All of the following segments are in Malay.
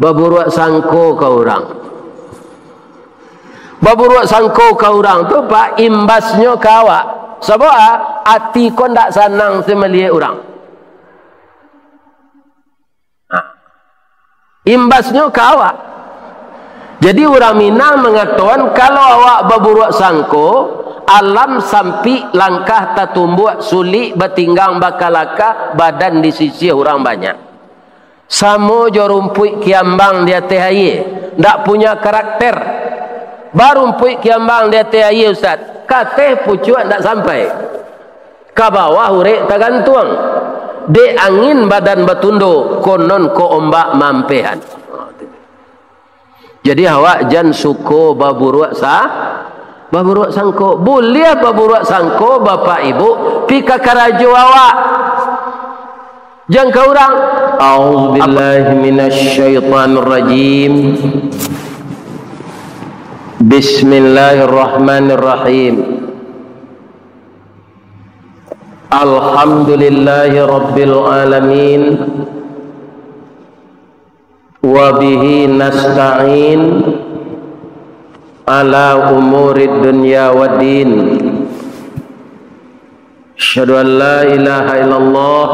baburuak sangko ke orang. Baburuak sangko ke orang tu pak imbasnya ke awak. Sebab hati kau tak senang semelihat orang. Imbasnya ke awak. Jadi orang Minang mengatakan kalau awak baburuak sangko, alam sampai langkah tak tumbuh sulit bertinggang bakalaka badan di sisi orang banyak. Samo jo rumput kiambang dia teh aye, ndak punya karakter. Baru rumput kiambang dia teh aye ustaz. Kateh pucuan ndak sampai. Ka bawah urek tak gantung. De angin badan betundo konon ko ombak mampehan. Jadi awak jan suko baburuak baburuak sangko. Boleh baburuak sangko bapak ibu pika karajo awak. Jangan kau orang. A'udzubillahi minasyaitonirrajim. Bismillahirrahmanirrahim. Alhamdulillahi rabbil alamin. Wa bihi nasta'in ala umurid dunya waddin. Asyhadu an la ilaha illallah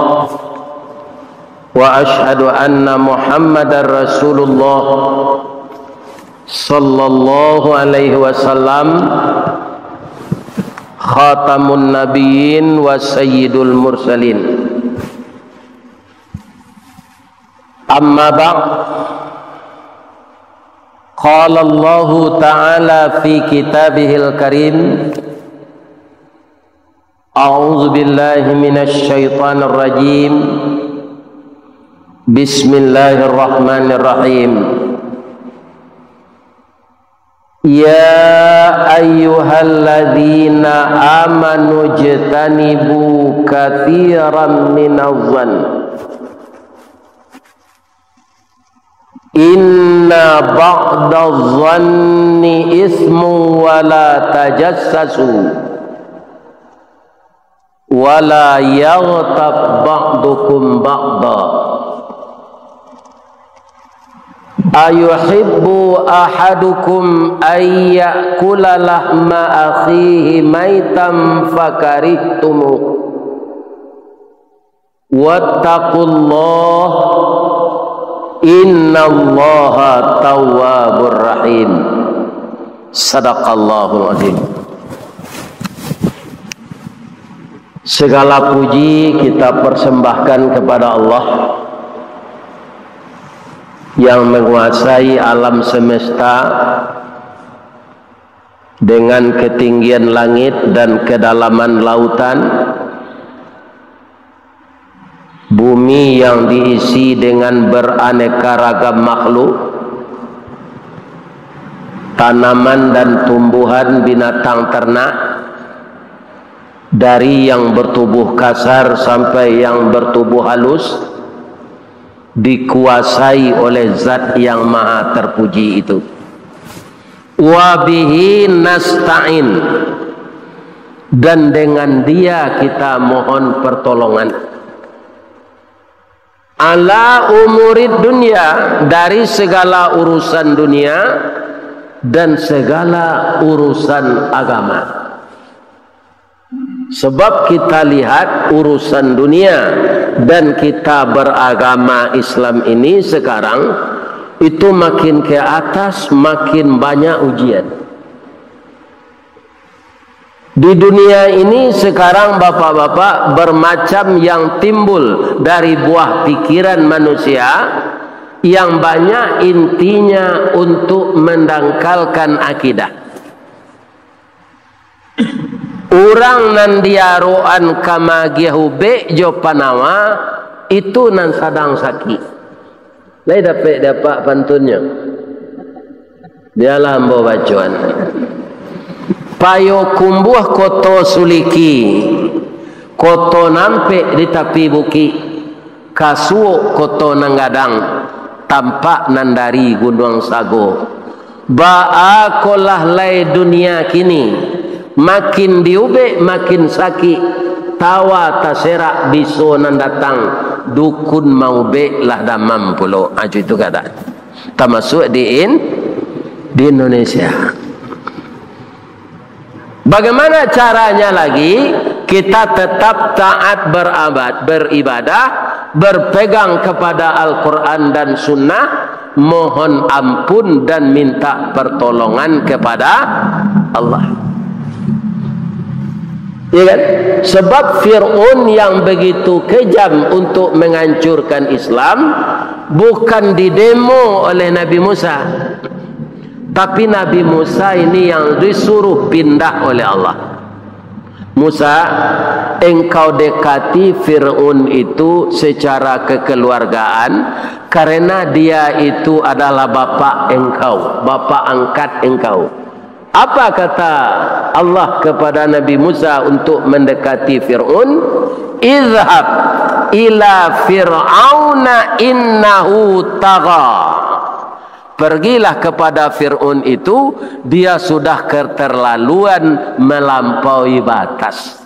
wa asyhadu anna Muhammadar Rasulullah sallallahu alaihi wasallam khatamun nabiyyin wa sayyidul mursalin. Amma ba'd. Qala Allah Ta'ala fi kitabihil karim. A'udzu billahi minasy syaithanir rajim. Bismillahirrahmanirrahim. Ya ayyuhalladzina amanu jtanibu katsiran minadh-dhann. Inna ba'dadh-dhanni ismu wa la tajassasu wa la yaghtab ba'dukum ba'da. Ayuhibbu ahadukum ay ya'kula lahma akhihi maitan fakarihtumuh. Wattaqullah innallaha tawwabur rahim. Sadaqallahul azim. Segala puji kita persembahkan kepada Allah yang menguasai alam semesta dengan ketinggian langit dan kedalaman lautan, bumi yang diisi dengan beraneka ragam makhluk, tanaman dan tumbuhan binatang ternak, dari yang bertubuh kasar sampai yang bertubuh halus, dikuasai oleh zat yang maha terpuji itu. Wa bihi nasta'in, dan dengan dia kita mohon pertolongan. Ala umurid dunia, dari segala urusan dunia dan segala urusan agama. Sebab kita lihat urusan dunia dan kita beragama Islam ini sekarang itu makin ke atas makin banyak ujian. Di dunia ini sekarang bapak-bapak bermacam yang timbul dari buah pikiran manusia yang banyak intinya untuk mendangkalkan akidah. Orang nan diaroan kamagiahu be jo panawa itu nan sadang sakit. Lai dapat pantunnya. Dialah ambo bacuan. Payo kumbuh koto suliki, koto nampe di tepi buki, kasuo koto nanggadang, tampak nandari gunung sago. Ba'a kolah lai dunia kini, makin diube makin sakit, tawa taserak biso nan datang, dukun mau be lah damam pulo. Aju itu keadaan. termasuk di Indonesia. Bagaimana caranya lagi? Kita tetap taat beribadah, berpegang kepada Al-Quran dan Sunnah, mohon ampun dan minta pertolongan kepada Allah. Ya kan? Sebab Fir'aun yang begitu kejam untuk menghancurkan Islam bukan didemo oleh Nabi Musa, tapi Nabi Musa ini yang disuruh pindah oleh Allah. Musa, engkau dekati Fir'aun itu secara kekeluargaan karena dia itu adalah bapa engkau, bapa angkat engkau. Apa kata Allah kepada Nabi Musa untuk mendekati Fir'aun? Izhab ila fir'auna innahu tagha. Pergilah kepada Fir'aun itu, dia sudah keterlaluan melampaui batas.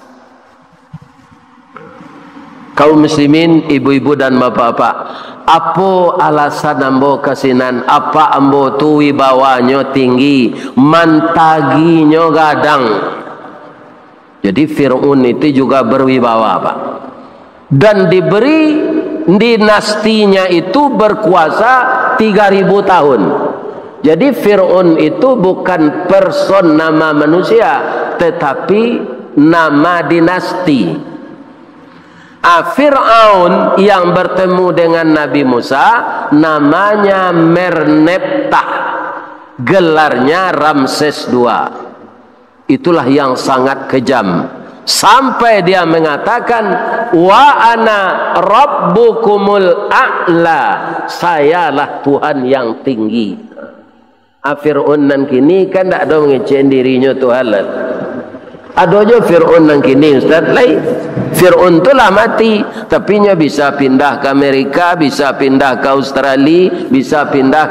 Kaum muslimin, ibu-ibu dan bapak-bapak, apa alasan ambo kasinan? Apa ambo tu wibawanya tinggi, mantaginya gadang. Jadi Fir'aun itu juga berwibawa, Pak. Dan diberi dinastinya itu berkuasa 3000 tahun. Jadi Fir'aun itu bukan person, nama manusia, tetapi nama dinasti. Fir'aun yang bertemu dengan Nabi Musa namanya Merneptah, gelarnya Ramses II. Itulah yang sangat kejam, sampai dia mengatakan wa ana rabbukumul a'la, sayalah Tuhan yang tinggi. Fir'aun nan kini kan tak ada mengecen dirinya Tuhan lah. Ada aja Fir'aun nan kini Ustaz lain. Fir'aun tu lah mati, tapi nya bisa pindah ke Amerika, bisa pindah ke Australia, bisa pindah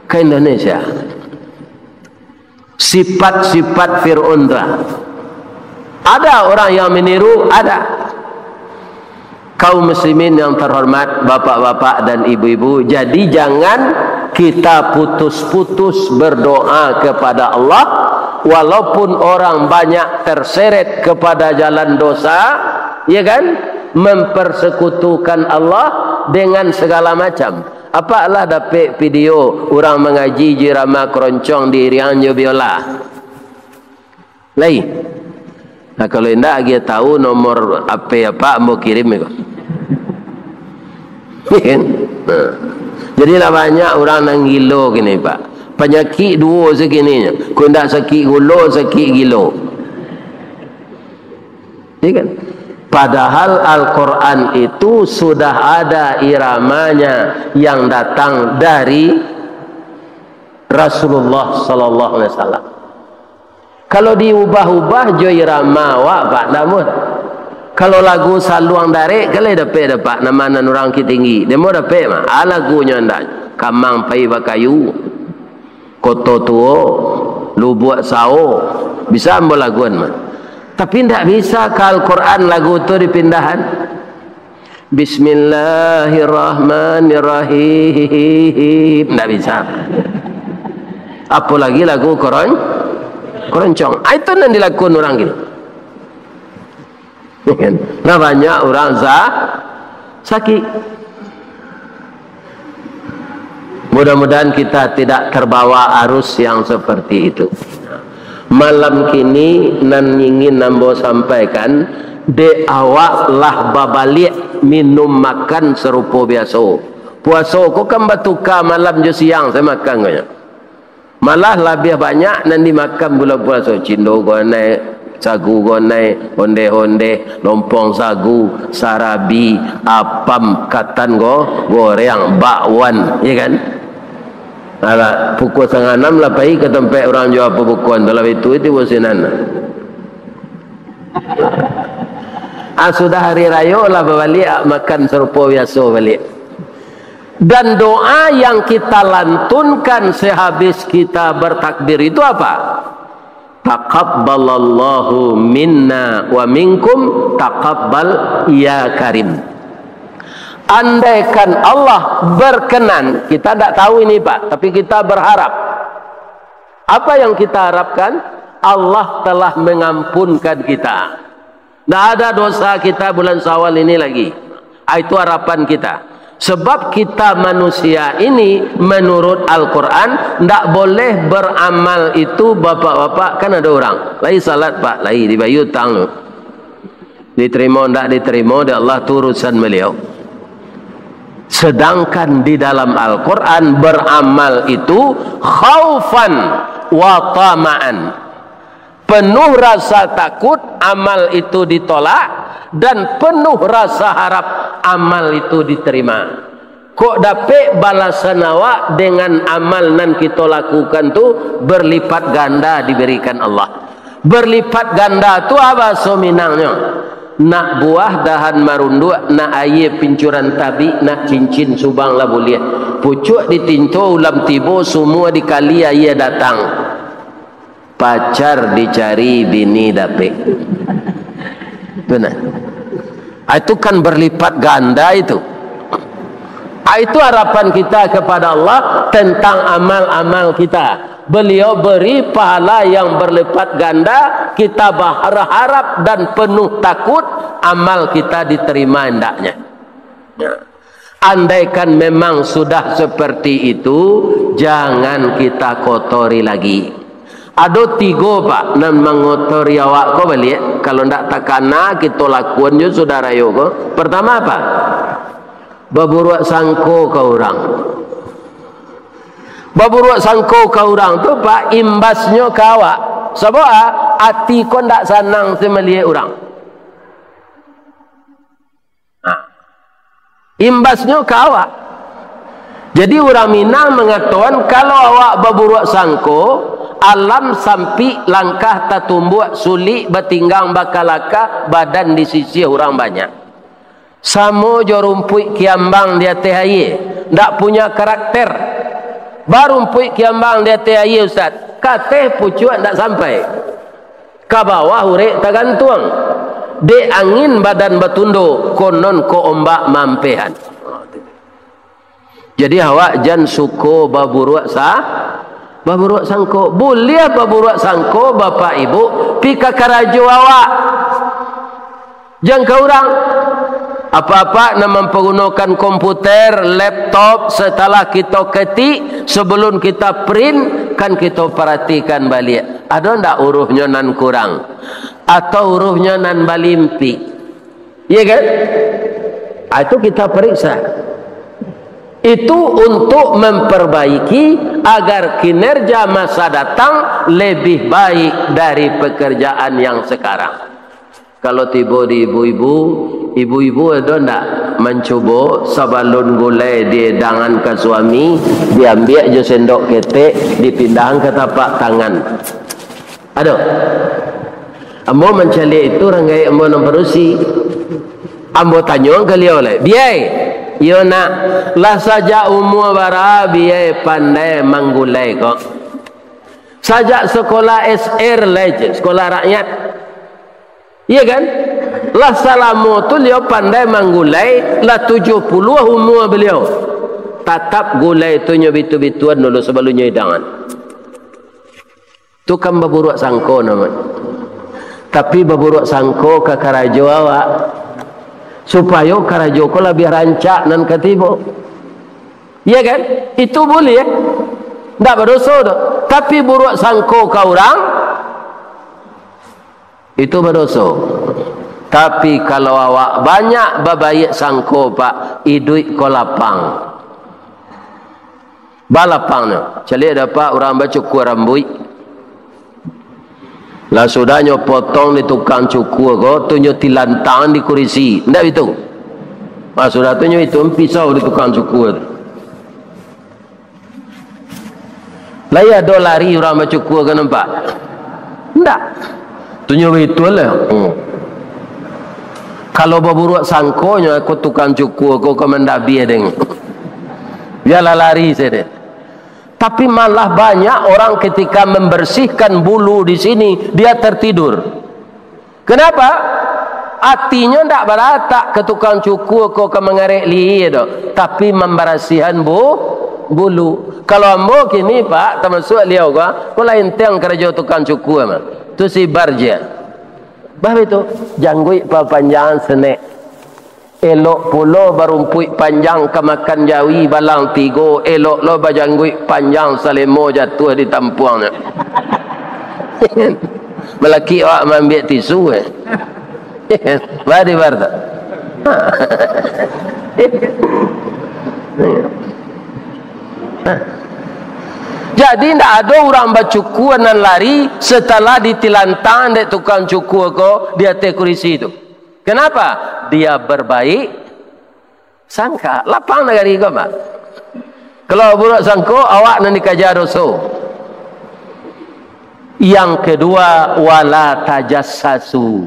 ke Indonesia. Sifat-sifat Fir'aun tu ada orang yang meniru, ada. Kaum muslimin yang terhormat, bapak-bapak dan ibu-ibu, jadi jangan kita putus-putus berdoa kepada Allah. Walaupun orang banyak terseret kepada jalan dosa, ya kan, mempersekutukan Allah dengan segala macam. Apalah dapat video orang mengaji jirama keroncong di Rianjo Biola lain. Nah, kalau tidak dia tahu nomor apa mau kirim itu. Jadi lah banyak orang nang gilo gini, Pak. Penyakit dua segininya. Kau tidak sakit gula, sakit gilo. Ya kan? Padahal Al-Quran itu sudah ada iramanya yang datang dari Rasulullah Sallallahu Alaihi Wasallam. Kalau diubah-ubah jo irama wak pak namun. Kalau lagu saluang darik kalau dapat nama orang tinggi. Dia mau dapat mah. Lagunya ndak. Kamang pai bakayu. Koto tuo, lubuk sao, bisa ambil laguan mah. Tapi tidak bisa kalau Al-Quran lagu itu dipindahan. Bismillahirrahmanirrahim, tidak bisa. Apalagi lagu keroncong. Itu yang dilakukan orang gini. Nah banyak orang sakit. Mudah-mudahan kita tidak terbawa arus yang seperti itu. Malam kini nan ingin nambo sampaikan, de awak lah babalik minum makan serupa biasa. Puasa kok kan batuka malam je siang saya makan kaya. Malah lebih banyak nan dimakan bulan puasa. Cindo gonai, sagu gonai, honde-honde, lompong sagu, sarabi, apam, katan goreng, bakwan, ya kan? Alah, pukul 5:30 lah pergi ke tempat orang jual pembukuan. Dalam itu bosanan. Sudah hari raya lah balik makan serupa biasa balik. Dan doa yang kita lantunkan sehabis kita bertakbir itu apa? Taqabbalallahu minna wa minkum taqabbal ya karim. andaikan Allah berkenan, kita tidak tahu ini Pak, tapi kita berharap. Apa yang kita harapkan? Allah telah mengampunkan kita. Tidak ada dosa kita bulan Syawal ini lagi. Itu harapan kita. Sebab kita manusia ini menurut Al-Quran tidak boleh beramal itu bapak-bapak. Kan ada orang lagi salat Pak, lagi dibayar utang, diterima tidak diterima di Allah urusan beliau. Sedangkan di dalam Al-Quran beramal itu khaufan wa tama'an, penuh rasa takut amal itu ditolak, dan penuh rasa harap amal itu diterima. Kok dapat balasan awak dengan amal nan kita lakukan tu berlipat ganda diberikan Allah. Berlipat ganda tu apa so minangnya? Nak buah dahan marundu, nak air pincuran tabi, nak cincin subang lah boleh. Pucuk ditinto ulam tibo, semua dikali air datang. Pacar dicari, bini dapet. Benar. Itu kan berlipat ganda itu. Itu harapan kita kepada Allah tentang amal-amal kita. Beliau beri pahala yang berlipat ganda, kita berharap dan penuh takut amal kita diterima hendaknya. Andaikan memang sudah seperti itu, jangan kita kotori lagi. Ada 3 Pak nan mengotori awak ko balik. Kalau ndak takana kita lakukan je saudara yo ko. Pertama apa? Baburuak sangko ke orang. Baburuak sangko ke orang tu Pak, imbasnya ke awak. Sebab hati ko ndak senang semelihat orang. Imbasnya ke awak. Jadi orang Minang mengatakan kalau awak baburuak sangko, alam sampai langkah tatumbuh sulit bertinggang bakalaka badan di sisi orang banyak. Samo jorumpui kiambang di atas air, ndak punya karakter. Barumpui kiambang di atas air Ustaz, kate pucuk ndak sampai. Ke bawah urek tak gantung. De angin badan betundo, konon ko ombak mampehan. Jadi awak jangan suko baburuak baburuak sangko. Boleh baburuak sangko bapak ibu pika karajo awak. Jangan ke orang. Apa-apa nak mempergunakan komputer, laptop, setelah kita ketik, sebelum kita print, kan kita perhatikan balik. Ada ndak hurufnya nan kurang? Atau hurufnya nan balimpi? Iya kan? Itu kita periksa. Itu untuk memperbaiki agar kinerja masa datang lebih baik dari pekerjaan yang sekarang. Kalau tiba di ibu-ibu ada ndak mencoba sabalun gulai di dangan ke suami, diambil je sendok ketek, dipindahkan ke tapak tangan. Ada? Ambo mencari itu rangai ambo namperusi. Ambo tanya ke dia oleh, biai. Yo nak lah saja umur bara biaya pandai manggulai kok. Sajak sekolah SR lagi, sekolah rakyat. Iya kan? Lah salamu tu dia pandai manggulai, lah 70 umur beliau. Tatap gulai tu nyobitu-bituan dulu sebelumnya hidangan. Tu kan baburuak sangko namanya. Tapi baburuak sangko ke karajo awak. Supaya karajo ko lebih rancak nan ketibo. Iya kan? Itu boleh ya? Tak berdosa dah. Tapi buruk sangko ke orang itu berdosa. Tapi kalau awak banyak babayik sangko Pak, iduk ko lapang. Balapangnya. Calik dapat orang baca cukur rambut. Lah sudahnya potong di tukang cukur ko, tunjuk tilantang di kursi. Ndak itu. Sudah tunjuk itu pisau di tukang cukur. Lah ya do lari orang baca cukur kan nampak. Ndak. Tunjuk itu lah. Kalau baburuak sangkonya ko tukang cukur ko mendabi deng. Biarlah lari saja. Tapi malah banyak orang ketika membersihkan bulu di sini dia tertidur. Kenapa? artinya ndak baratak ke tukang cukur ko ke mengarek li do, tapi memberasihan bulu. Kalau ambo kini Pak termasuk liau ko lain tiang kerja tukang cukur mah. Tu si barja. Bah itu janggui panjang senek. Elok pulo barumpui panjang kemakan jawi balang tigo, elok lo bajanggui panjang salemo jatuh di tampuangnya. Melaki awak ambil tisu bari barta. Jadi tidak ada orang bercukur dan lari setelah ditilantang dek tukang cukur ko di atas kursi itu. Kenapa? Dia berbaik sangka. Lapang negari kau Pak. Kalau buruk sangko awak nanti kajar dosa. Yang kedua, wala tajassasu.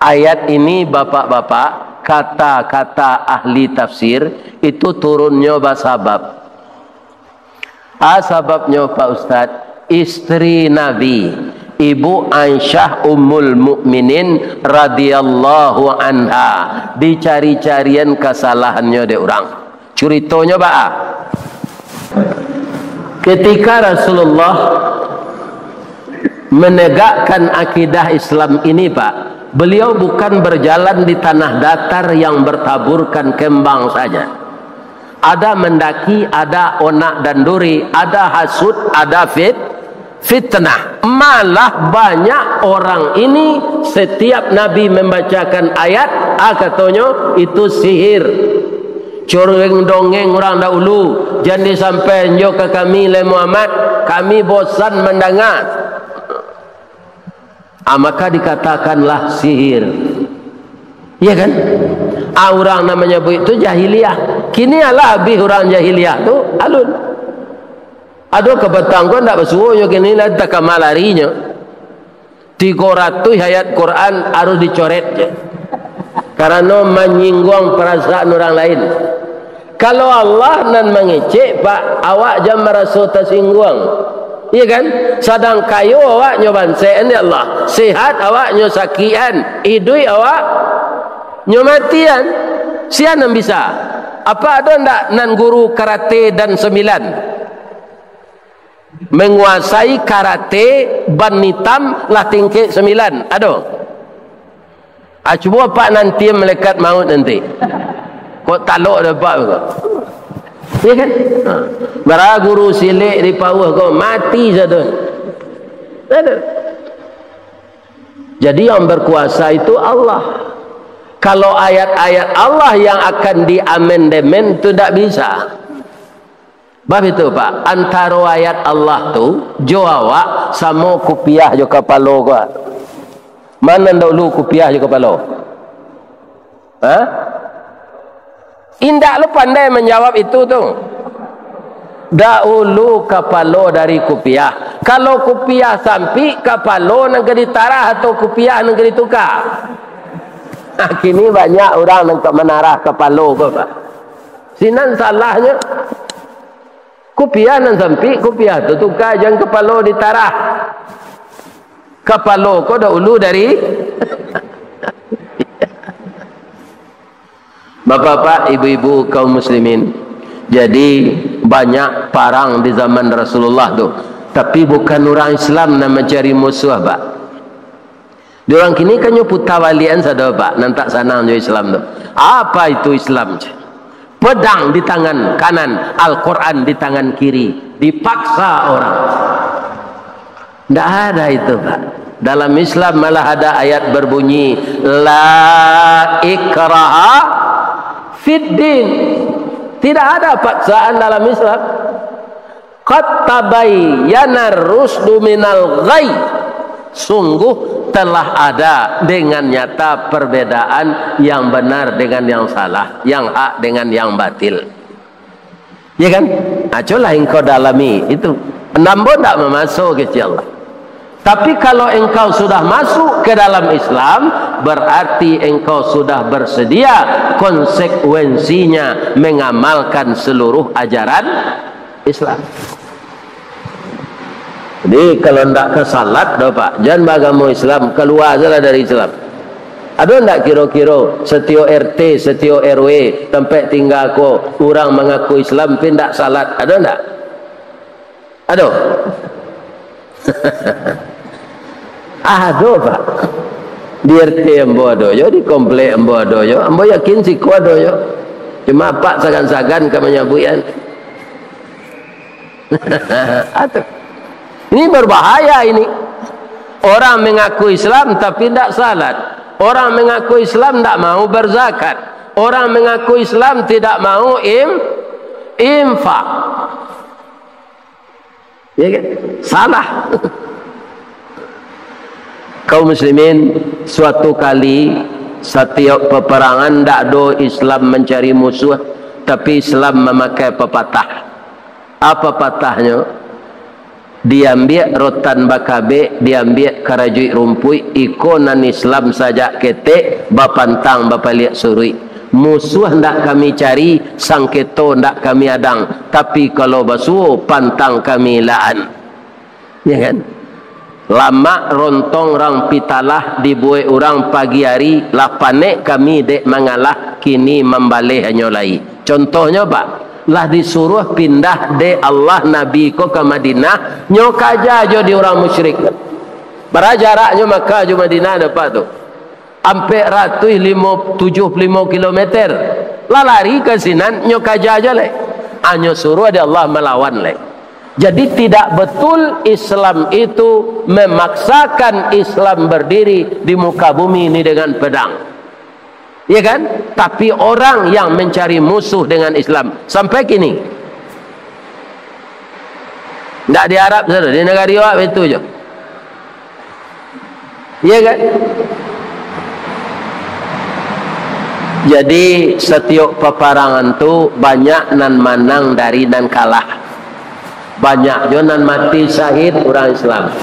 Ayat ini bapak-bapak, kata-kata ahli tafsir itu turunnya basabab. Sebabnya Pak Ustaz, istri Nabi, Ibu Aisyah Ummul Mukminin radhiyallahu anha, dicari-carian kesalahannya de orang. Ceritanya Pak, ketika Rasulullah menegakkan akidah Islam ini Pak, beliau bukan berjalan di tanah datar yang bertaburkan kembang saja. Ada mendaki, ada onak dan duri, ada hasud, ada fitnah. Malah banyak orang ini setiap Nabi membacakan ayat, katanya itu sihir. Cureng dongeng orang dahulu, jangan sampai njo ke kami le Muhammad, kami bosan mendengar. Maka dikatakanlah sihir. Iya kan? Orang namanya bu itu jahiliyah. Kini ala habis orang jahiliyah tu alun. Aduh kebetang kau ndak bersuruhnya kini lah tak kamalarinya. 300 ayat Quran harus dicoret je. Karena menyinggung perasaan orang lain. Kalau Allah nan mengecek Pak, awak jangan merasa tersinggung. Iya kan? Sedang kayu awak nyoban sean ya Allah. Sehat awak nyosakian, idui awak nyomatian. Sian yang bisa. Apa ada ndak nan guru karate dan 9? Menguasai karate ban hitam lah tingkit 9. Ada? Cuba Pak nanti melekat maut nanti. Kok taluk dapat kok. Ya kan? Bara guru silik di bawah kau mati satu. Jadi yang berkuasa itu Allah. Kalau ayat-ayat Allah yang akan diamandemen itu tidak bisa. Bab itu Pak, antara ayat Allah tu jawab sama kupiah jo kapalo kau. Mana dulu kupiah jo kapalo? Hah? Indak lu pandai menjawab itu tu. Dahulu kapalo dari kupiah. Kalau kupiah sampai kapalo nak ditarah atau kupiah nak ditukar. Kini banyak orang nak menarah kapalo ke Pak. Sinan salahnya. Kupiah nan sampai kupiah tu tukar jangan kapalo ditarah. Kapalo ko dahulu dari Bapak-bapak, ibu-ibu kaum muslimin. Jadi banyak parang di zaman Rasulullah tu. Tapi bukan orang Islam nak mencari musuh Pak. Diorang kini kan putawalian sada Pak, nantak sanang jo Islam tu. Apa itu Islam? Pedang di tangan kanan, Al-Quran di tangan kiri, dipaksa orang. Tidak ada itu Pak. Dalam Islam malah ada ayat berbunyi la ikraha fiddin. Tidak ada paksaan dalam Islam. Qad tabayyana ar-rusdu minal ghayy. Sungguh telah ada dengan nyata perbedaan yang benar dengan yang salah, yang hak dengan yang batil. Ya kan? Aculah engkau dalami itu. Nambo tak memasuk ke Allah. Tapi kalau engkau sudah masuk ke dalam Islam, berarti engkau sudah bersedia konsekuensinya mengamalkan seluruh ajaran Islam. Jadi kalau tidak ke salat dah Pak, jangan beragama Islam, keluar saja dari Islam. Ada ndak kira-kira setiap RT, setiap RW tempat tinggal ko orang mengaku Islam pindah salat? Ada ndak? Ada. Ada Pak. Di RT ambo ada yo, di komplek ambo ada yo. Ambo yakin sih ko ada yo. Cuma Pak sagan-sagan ke menyabuyan. Atuh. Ini berbahaya ini. Orang mengaku Islam tapi tidak salat. Orang mengaku Islam tidak mau berzakat. Orang mengaku Islam tidak mau infak. Ya kan? Salah. Kaum muslimin, suatu kali setiap peperangan tidak ada Islam mencari musuh, tapi Islam memakai pepatah. Apa patahnya? Diambil rotan bakabe, diambil karajuit rumpui, ikonan Islam saja ketek, bapantang bapaliak surui. Musuh ndak kami cari, sangketo ndak kami adang, tapi kalau basuh pantang kami laan. Ya kan? Lama rontong rang pitalah dibuai orang pagi hari, lah panek kami dek mengalah, kini membalih nyolai. Contohnya Pak, lah disuruh pindah de Allah Nabi ko ke Madinah, nyokaja jo di orang musyrik. Berapa jaraknya Makkah jo Madinah dapat tu? Ampe ratus 75 kilometer. Lah lari ke sinan nyokaja aja le. Anyo suruh de Allah melawan le. Jadi tidak betul Islam itu memaksakan Islam berdiri di muka bumi ini dengan pedang. Ya kan? Tapi orang yang mencari musuh dengan Islam sampai kini. Tidak di Arab saja, di negara Arab itu je. Ya kan? Jadi setiap peperangan tu banyak nan menang dari nan kalah. Banyak jo nan mati syahid orang Islam.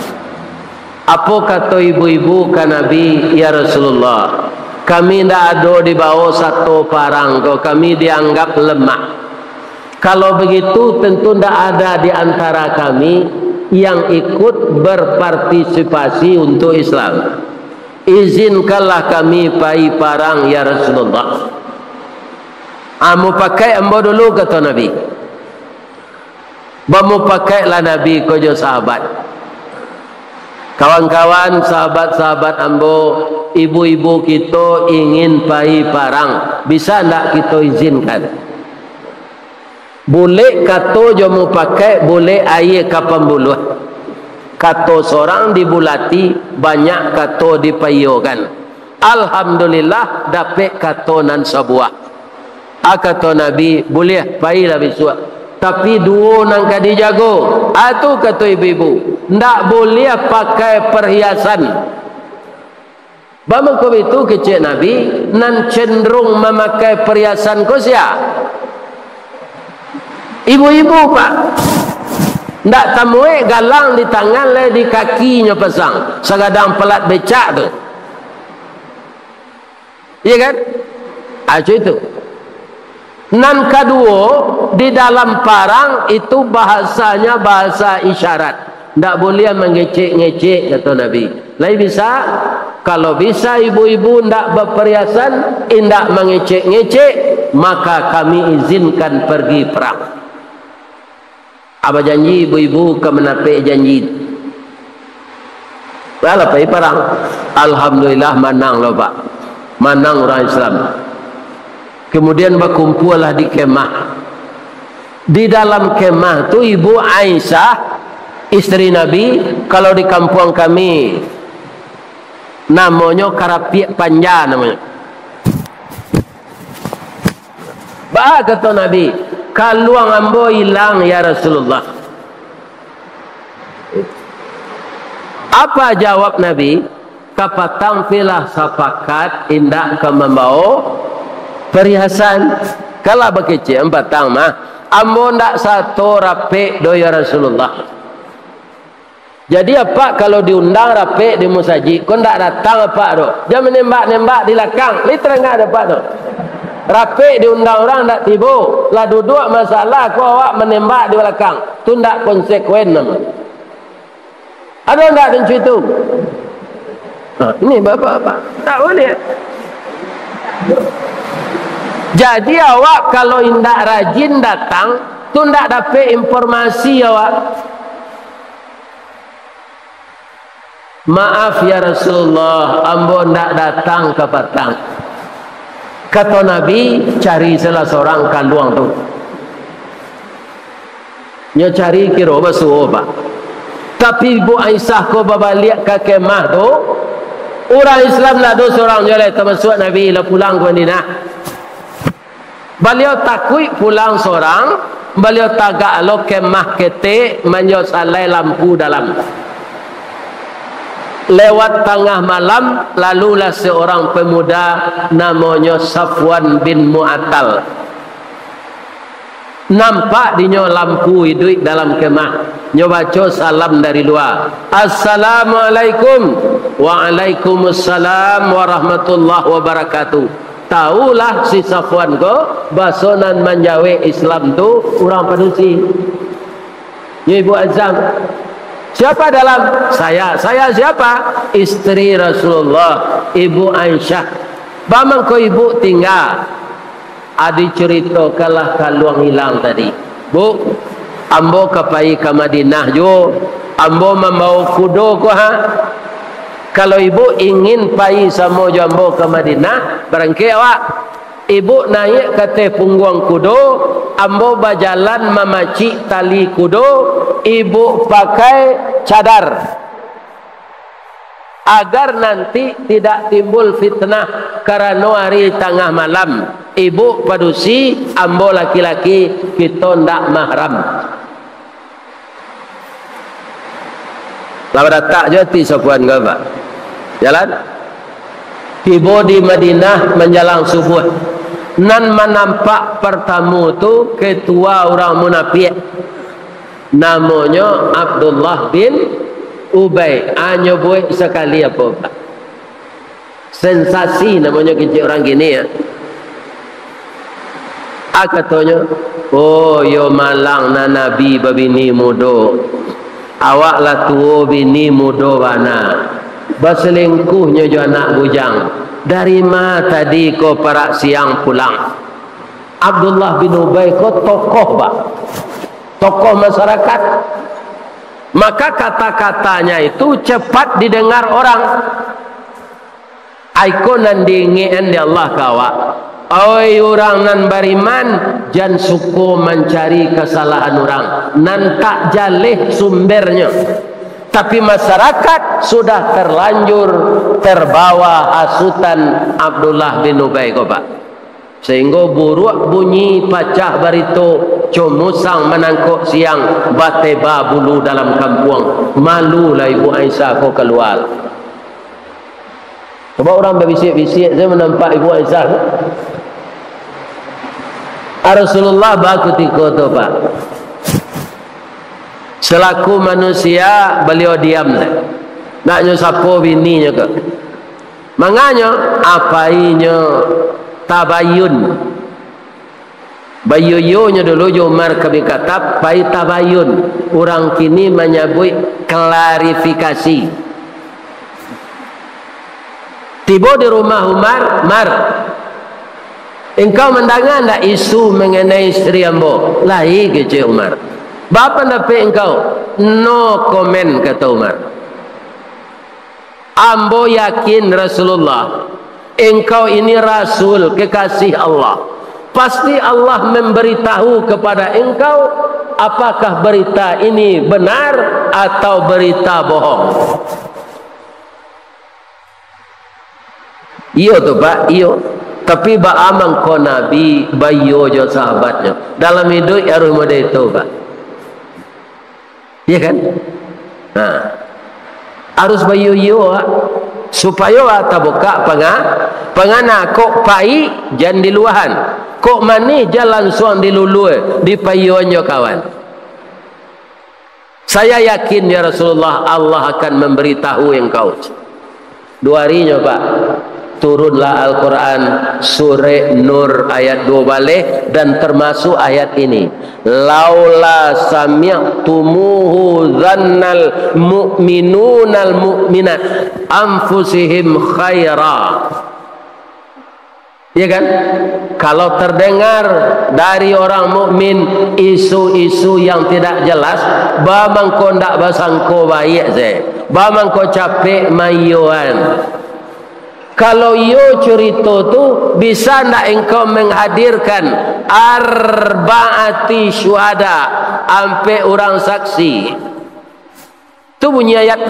Apa kata ibu-ibu ke Nabi, ya Rasulullah, kami tidak ada di bawah satu parang, kami dianggap lemah. Kalau begitu tentu tidak ada di antara kami yang ikut berpartisipasi untuk Islam. Izinkanlah kami pai parang ya Rasulullah. Amu pakai ambo dulu kata Nabi. Bamu pakailah Nabi kojo sahabat. Kawan-kawan, sahabat-sahabat ambo, ibu-ibu kita ingin pai parang, bisa ndak kita izinkan? Boleh kato jomu pakai, boleh air kapan buluh. Kato seorang dibulati, banyak kato dipayokan. Alhamdulillah dapat kato nan sebuah. Kata Nabi, boleh pai lah besok. Tapi dua nang kadi jago. Atu kata ibu-ibu, ndak boleh pakai perhiasan. Bagaimana itu kecil Nabi nan cenderung memakai perhiasan ko sia? Ibu-ibu Pak. Ndak tamue galang di tangan le di kakinya pasang. Sagadang pelat becak tu. Iya kan? Acu itu. Nan kedua, di dalam parang itu bahasanya bahasa isyarat. Tidak boleh mengecek-ngecek kata Nabi. Lain bisa, kalau bisa ibu-ibu tidak berperhiasan, tidak mengecek-ngecek, maka kami izinkan pergi perang. Apa janji ibu-ibu ke menapik janji? Walau pergi perang, alhamdulillah menang loh Pak. Menang orang Islam. Kemudian berkumpullah di kemah. Di dalam kemah tu Ibu Aisyah, istri Nabi, kalau di kampung kami namanya karapiak panja namanya. Bah kata Nabi, kalau ambo hilang ya Rasulullah. Apa jawab Nabi? Kapatang pilah sapakat indak ke membawa perhiasan. Kalau bekece empatang mah ambo ndak satu rapi do ya Rasulullah. Jadi apa kalau diundang rapi di musaji, kau ndak datang apa do? Jangan menembak-nembak di belakang. Ni terengah ada apa do? Rapi diundang orang ndak tibo, lah duduk masalah kau awak menembak di belakang. Tu ndak konsekuen nama. Ada ndak dengan itu? Ini bapak-bapak tak boleh. Jadi awak kalau indak rajin datang tu ndak dapat informasi awak. Maaf ya Rasulullah, ambo ndak datang ke petang. Kata Nabi, cari salah seorang kaluang tu. Nya cari kira basuh pak. Tapi Ibu Aisyah ko babalik ke kemah tu, orang Islam nak do seorang jalan termasuk Nabi la pulang ke Madinah. Beliau takui pulang seorang, beliau tagak lo kemah ketik manjo salai lampu dalam. Lewat tengah malam, lalulah seorang pemuda namanya Safwan bin Mu'attal. Nampak dinyo lampu hidup dalam kemah. Nyo baca salam dari luar. Assalamualaikum. Waalaikumsalam warahmatullahi wabarakatuh. Taulah si Safwan ko basonan manjawe Islam tu orang padusi. Ya Ibu Azam. Siapa dalam? Saya siapa? Istri Rasulullah, Ibu Aisyah. Bamang ko ibu tinggal. Adi cerita kalah kaluang hilang tadi. Bu, ambo kapai ke Madinah jo. Ambo membawa kudo ko ha. Kalau ibu ingin pai sama jambo ke Madinah, berangkai awak. Ibu naik ke punggung kudo, ambo berjalan memaci tali kudo, ibu pakai cadar agar nanti tidak timbul fitnah karena hari tengah malam. Ibu padusi, ambo laki-laki, kita ndak mahram. Lawan tak jati sopuan ke pak? Jalan. Tiba di Madinah menjelang subuh. Nan menampak pertamu tu ketua orang munafik. Namanya Abdullah bin Ubay. Hanya buat sekali apa pak? Sensasi namanya kecil orang gini ya. Katanya, oh yo malang na nabi babini mudo. Awak lah tuo bini mudo bana. Berselingkuhnya jo anak bujang. Dari mana tadi kau perak siang pulang? Abdullah bin Ubay kau tokoh pak, tokoh masyarakat. Maka kata-katanya itu cepat didengar orang. Aiko nan diingin di Allah kawak. Oi orang nan bariman, jangan suku mencari kesalahan orang. Nan tak jalih sumbernya. Tapi masyarakat sudah terlanjur terbawa hasutan Abdullah bin Ubay ko pak. Sehingga buruk bunyi pacah barito, comusang menangkuk siang, bateba bulu dalam kampung. Malulah Ibu Aisyah ko keluar. Coba orang berbisik-bisik, saya menampak Ibu Aisyah. Rasulullah baku tiko tu pak. Selaku manusia beliau diam dah. Nak nyosapo bininya ke. Manganya apainya tabayun. Bayuyonya dulu Umar kami kata pai tabayun. Orang kini menyebut klarifikasi. Tiba di rumah Umar, Mar, engkau mendengar tak isu mengenai istri ambo? Lain kecil Umar. Bapa dapat engkau? No comment kata Umar. Ambo yakin Rasulullah, engkau ini Rasul kekasih Allah. Pasti Allah memberitahu kepada engkau apakah berita ini benar atau berita bohong. Iyo tu pak, iyo. Tapi ba amang ko Nabi bayo jo sahabatnya. Dalam hidup harus model itu pak. Iya kan? Nah, harus bayu yo supaya tabuka pangana kok pai jan di luahan, kok manis jalan suang di lulu di payonyo kawan. Saya yakin ya Rasulullah Allah akan memberitahu engkau. 2 harinya pak, turunlah Al-Quran surah Nur ayat 2 balik, dan termasuk ayat ini, laula sami'tumuhu dhannal mu'minunal mu'minat anfusihim khaira. Ya kan? Kalau terdengar dari orang mukmin isu-isu yang tidak jelas, bamangko ndak basangko baik ze, bamangko capek mayuan. Kalau yo cerita tu bisa ndak engkau menghadirkan arba'ati syuhada, ampe orang saksi. Tu bunyi ayat.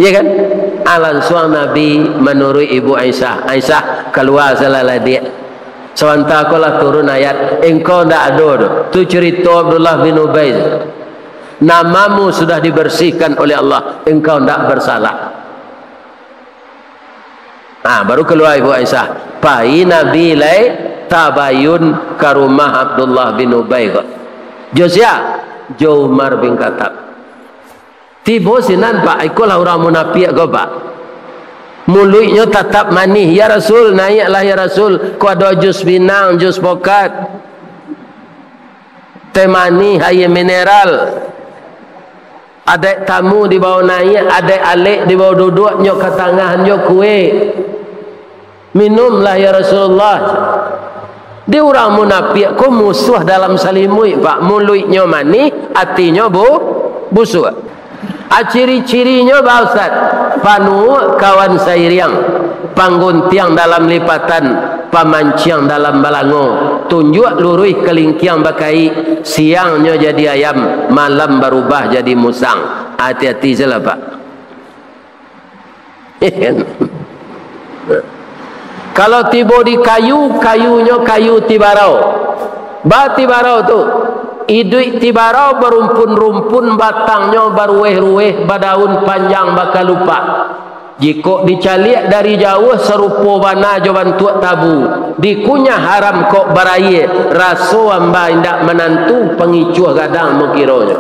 Ya kan? Alan suang Nabi menurut ibu Aisyah. Aisyah keluar selala dia. Sementara aku lah turun ayat, engkau ndak ada tu cerita Abdullah bin Ubay. Namamu sudah dibersihkan oleh Allah, engkau ndak bersalah. Baru keluar ibu Aisyah. Pai Nabi lai tabayun ke rumah Abdullah bin Ubay. Josya Jo Umar bin Khattab. Tiba sinan pak, ikulah orang munafik kau pak. Mulutnya tetap manis. Ya Rasul, naiklah ya Rasul. Kau ada jus binang, jus pokat, teh manis, air mineral. Ada tamu di bawah naik, ada alik di bawah duduk, nyok ke tangan, nyok kue. Minumlah ya Rasulullah. Dia orang munafik, kau musuh dalam salimui pak. Mulutnya manis, hatinya busuk. Ciri-cirinya Pak Ustaz, panu kawan sairiang, pangguntiang dalam lipatan, pamanciang dalam balango, tunjuk lurui kelingkiang bakai, siangnya jadi ayam, malam berubah jadi musang. Hati-hati salah Pak. Kalau tiba di kayu, kayunya kayu tibarau. Tibarau tu iduk tibarau berumpun-rumpun, batangnya berweh-ruweh, berdaun panjang bakal lupa. Jika dicaliak dari jauh serupa bana jawan tuak tabu, dikunyah haram kok baraye, raso amba indak menantu pengicuh gadang mukiranya.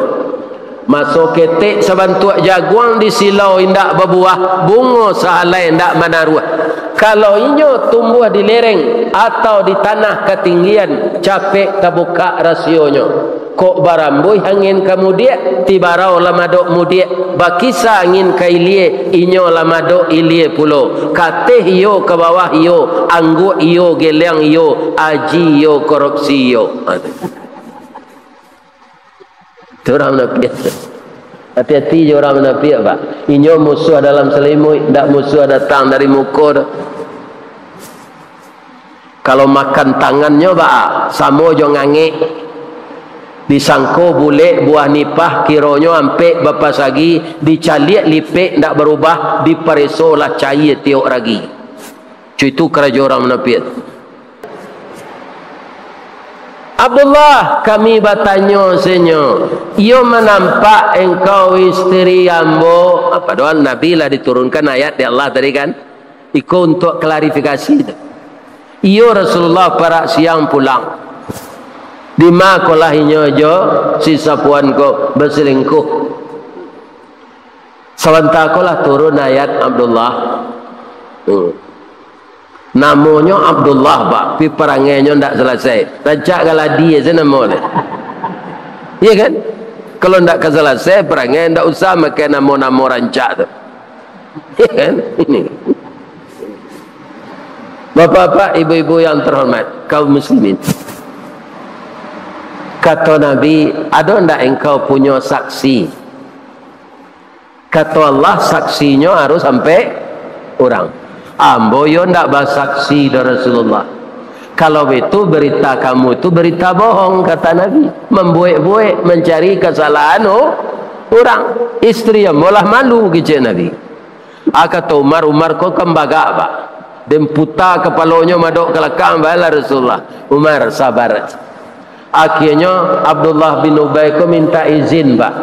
Masuk ketek sabantuak jaguang di silau indak berbuah, bunga sahalai indak menaruh. Kalau inyo tumbuh di lereng atau di tanah ketinggian, capek kebuka rasionya. Kok barambui angin kemudian tibarau lamadok mudiak, bakisa angin kailie inyo lamadok ilie pulo. Kateh iyo ke bawah iyo, anggu iyo geleng iyo, aji iyo korupsi iyo. Itu orang menafik. Hati-hati je orang menafik pak. Inyo musuh dalam selimut, tak musuh datang dari muka. Kalau makan tangannya pak, samo jo ngangik. Disangko bule buah nipah kironyo ampe bapa sagi, dicaliak lipek ndak berubah, dipareso lah cair tiok ragi. Itu kerja orang menafik. Abdullah, kami bertanya senyo, iyo menampak engkau istri ambo. Apa doang Nabi lah diturunkan ayat di Allah tadi kan? Iko untuk klarifikasi. Iyo Rasulullah para siang pulang. Di makolah inyojo sisa puan ko berselingkuh. Sebentar kolah turun ayat Abdullah. Namanya Abdullah pak, pi perangainya ndak selesai. Rancak kalau dia je nama dia. Iya kan? Kalau ndak selesai perangai ndak usah makan nama-nama rancak tu. Iya kan? Ini. Bapak-bapak, ibu-ibu yang terhormat, kaum muslimin. Kata Nabi, ada ndak engkau punya saksi? Kata Allah, saksinya harus sampai orang. Ambo yo ndak bersaksi dari Rasulullah. Kalau itu berita kamu itu berita bohong, kata Nabi. Membuat-buat mencari kesalahan orang. Istri yang malah malu gitu Nabi. Kata Umar kau kembaga pak. Dan putar kepalanya madok ke belakang bala Rasulullah. Umar sabar. Akhirnya Abdullah bin Ubay ko minta izin pak.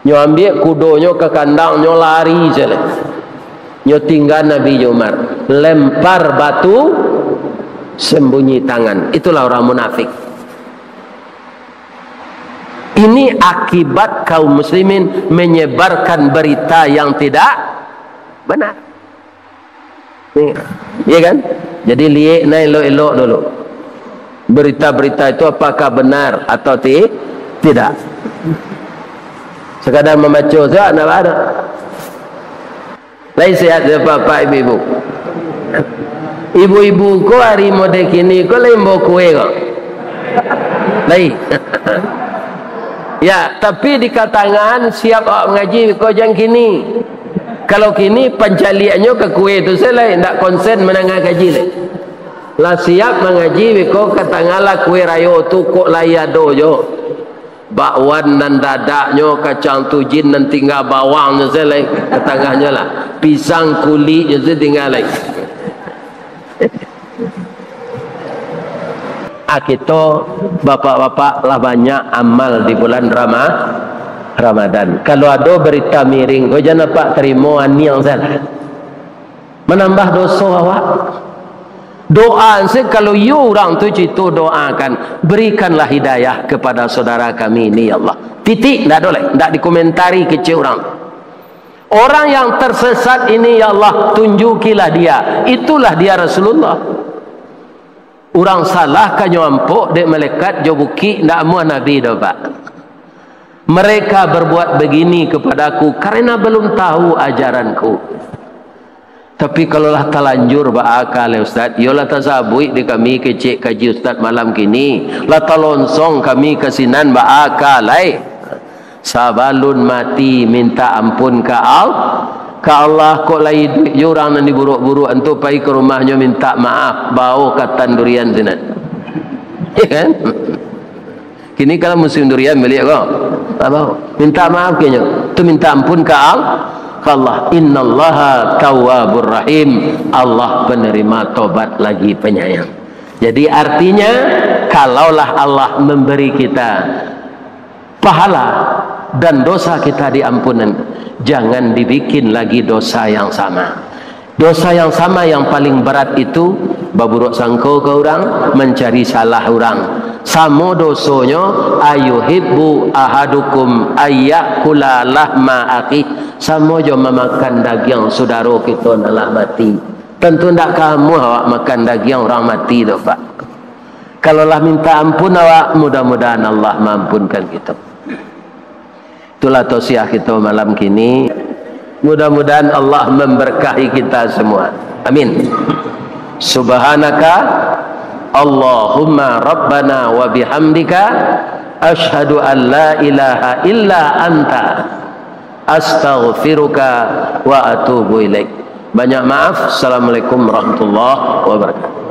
Nyo ambil kudonya ke kandang, nyo lari je. Nyo tinggal Nabi Umar, lempar batu, sembunyi tangan. Itulah orang munafik. Ini akibat kaum muslimin menyebarkan berita yang tidak benar. Iya kan? Jadi lihat na elok-elok dulu. Berita-berita itu apakah benar atau tidak? Sekadar membaca saja nak ada. Lain sihat bapak ibu-ibu. Ibu-ibu ko hari mode kini ko lain bawa kue ko. Lain. Ya, tapi dikatakan siap mengaji ko jang kini. Kalau kini pencaliannya ke kue itu saya lain, tak konsen menangah kaji lain. Lah siap mengaji ko katangala kue rayo tu kok layado jo. Bakwan dan dadaknya, kacang tujin dan tinggal bawangnya saya lain ketengahnya lah. Pisang kulitnya saya tinggal lain. Kita bapak-bapak lah banyak amal di bulan Ramadan. Kalau ada berita miring, kau jangan pak terima ani yang salah. Menambah dosa awak. Doa kalau you orang tu itu doakan, berikanlah hidayah kepada saudara kami ini ya Allah. Titik, tak boleh, tak dikomentari kecil orang. Orang yang tersesat ini ya Allah, tunjukilah dia. Itulah dia Rasulullah. Orang salah kan nyampuk dek malaikat jobuki ndak mau nabi dah pak. Mereka berbuat begini kepadaku karena belum tahu ajaranku. Tapi kalaulah terlanjur berakal Ustaz, yolah tasabui di kami kecik kaji Ustaz malam kini, lah talonsong kami kesinan berakal sabalun mati minta ampun ke Allah kok lain orang nan diburuk-buruk antu pai ke rumahnya minta maaf bau katan durian sinan. Ya kan? Kini kalau musim durian beliau kok tak bau. Minta maaf kayaknya. Tu minta ampun ke Allah. Innallaha tawwabur rahim. Allah penerima tobat lagi penyayang. Jadi artinya kalaulah Allah memberi kita pahala dan dosa kita diampunan, jangan dibikin lagi dosa yang sama. Dosa yang sama yang paling berat itu baburuk sangko ke orang, mencari salah orang. Samo dosonya ayuhibbu ahadukum ayyakula lahma akhi. Samo jo memakan daging saudara kita nalah mati. Tentu ndak kamu awak makan daging orang mati tu pak. Kalaulah minta ampun awak, mudah-mudahan Allah mampunkan kita. Itulah tausiah kita malam kini. Mudah-mudahan Allah memberkahi kita semua. Amin. Subhanaka Allahumma rabbana wa bihamdika ashhadu an la ilaha illa anta astaghfiruka wa atubu ilaik. Banyak maaf. Assalamualaikum warahmatullahi wabarakatuh.